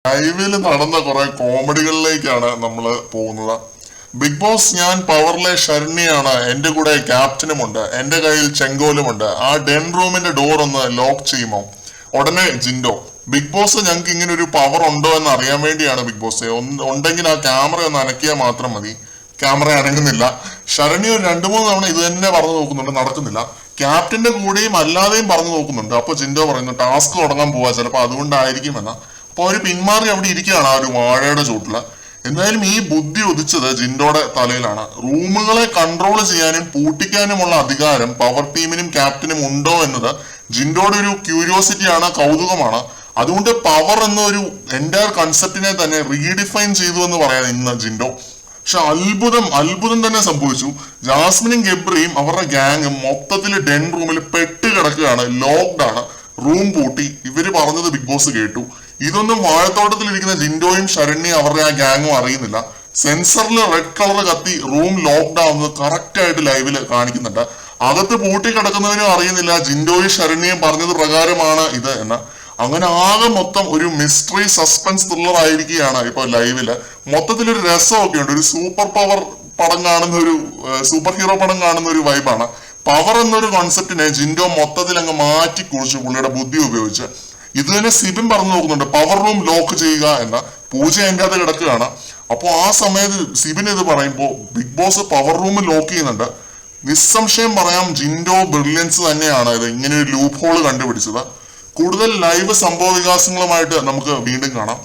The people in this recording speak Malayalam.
ലൈവിൽ നടന്ന കുറെ കോമഡികളിലേക്കാണ് നമ്മൾ പോകുന്നത്. ബിഗ് ബോസ്, ഞാൻ പവറിലെ ശരണ്യാണ്, എന്റെ കൂടെ ക്യാപ്റ്റനുമുണ്ട്, എന്റെ കയ്യിൽ ചെങ്കോലുമുണ്ട്, ആ ഡെൻ റൂമിന്റെ ഡോർ ഒന്ന് ലോക്ക് ചെയ്യുമോ? ഉടനെ ജിൻഡോ, ബിഗ് ബോസ് ഞങ്ങൾക്ക് ഇങ്ങനെ ഒരു പവർ ഉണ്ടോ എന്ന് അറിയാൻ വേണ്ടിയാണ് ബിഗ് ബോസ്, ഉണ്ടെങ്കിൽ ആ ക്യാമറ ഒന്ന് അനക്കിയാൽ മാത്രം മതി. ക്യാമറ അനങ്ങുന്നില്ല. ശരണ്യ ഒരു 2-3 തവണ ഇത് തന്നെ പറഞ്ഞു നോക്കുന്നുണ്ട്, നടക്കുന്നില്ല. ക്യാപ്റ്റന്റെ കൂടെയും അല്ലാതെയും പറഞ്ഞു നോക്കുന്നുണ്ട്. അപ്പൊ ജിൻഡോ പറയുന്നു ടാസ്ക് തുടങ്ങാൻ പോവാ, ചിലപ്പോ അതുകൊണ്ടായിരിക്കും എന്ന. അപ്പൊ അവര് പിന്മാറി അവിടെ ഇരിക്കുകയാണ് ആ ഒരു വാഴയുടെ ചൂട്ടില്. എന്തായാലും ഈ ബുദ്ധി ഉദിച്ചത് ജിൻഡോയുടെ തലയിലാണ്. റൂമുകളെ കൺട്രോൾ ചെയ്യാനും പൂട്ടിക്കാനുമുള്ള അധികാരം പവർ ടീമിനും ക്യാപ്റ്റനും ഉണ്ടോ എന്നത് ജിൻഡോയുടെ ഒരു ക്യൂരിയോസിറ്റിയാണ്, കൗതുകമാണ്. അതുകൊണ്ട് പവർ എന്ന ഒരു എൻറ്റയർ കൺസെപ്റ്റിനെ തന്നെ റീഡിഫൈൻ ചെയ്തു എന്ന് പറയാം ഇന്ന് ജിൻഡോ. പക്ഷെ അത്ഭുതം തന്നെ സംഭവിച്ചു. ജാസ്മിനും ഗബ്രിയും അവരുടെ ഗ്യാങ്ങും മൊത്തത്തിൽ ഡെൻ റൂമിൽ പെട്ട് കിടക്കുകയാണ്, ലോക്ക്ഡ് ആണ്, റൂം പൂട്ടി. ഇവര് പറഞ്ഞത് ബിഗ് ബോസ് കേട്ടു. ഇതൊന്നും വാഴത്തോട്ടത്തിലിരിക്കുന്ന ജിൻഡോയും ശരണ്യയും അവരുടെ ആ ഗ്യാങ്ങും അറിയുന്നില്ല. സെൻസറിൽ റെഡ് കളർ കത്തി റൂം ലോക്ക്ഡ് ആവുന്നത് കറക്റ്റ് ആയിട്ട് ലൈവില് കാണിക്കുന്നുണ്ട്. അകത്ത് പൂട്ടി കിടക്കുന്നവരും അറിയുന്നില്ല ജിൻഡോയും ശരണ്യയും പറഞ്ഞത് പ്രകാരമാണ് ഇത് എന്ന്. അങ്ങനെ ആകെ മൊത്തം ഒരു മിസ്റ്ററി സസ്പെൻസ് ത്രില്ലർ ആയിരിക്കുകയാണ് ഇപ്പൊ ലൈവില്. മൊത്തത്തിലൊരു രസമൊക്കെ ഉണ്ട്. ഒരു സൂപ്പർ പവർ പടം കാണുന്ന ഒരു സൂപ്പർ ഹീറോ പടം കാണുന്ന ഒരു വൈബാണ്. പവർ എന്നൊരു കോൺസെപ്റ്റിനെ ജിൻഡോ മൊത്തത്തിൽ അങ്ങ് മാറ്റി കുറിച്ചു പുള്ളിയുടെ ബുദ്ധി ഉപയോഗിച്ച്. ഇത് തന്നെ സിബിൻ പറഞ്ഞു നോക്കുന്നുണ്ട്, പവർ റൂം ലോക്ക് ചെയ്യുക എന്ന. പൂജ അതിൻ്റെ അകത്ത് കിടക്കുകയാണ്. അപ്പോൾ ആ സമയത്ത് സിബിൻ ഇത് പറയുമ്പോൾ big boss power room lock ചെയ്യുന്നുണ്ട്. നിസ്സംശയം പറയാം ജിൻഡോ ബ്രില്യൻസ് തന്നെയാണ് ഇത് ഇങ്ങനെ ഒരു ലൂപ്പ് ഹോൾ കണ്ടുപിടിച്ചത്. കൂടുതൽ ലൈവ് സംഭവ വികാസങ്ങളുമായിട്ട് നമുക്ക് വീണ്ടും കാണാം.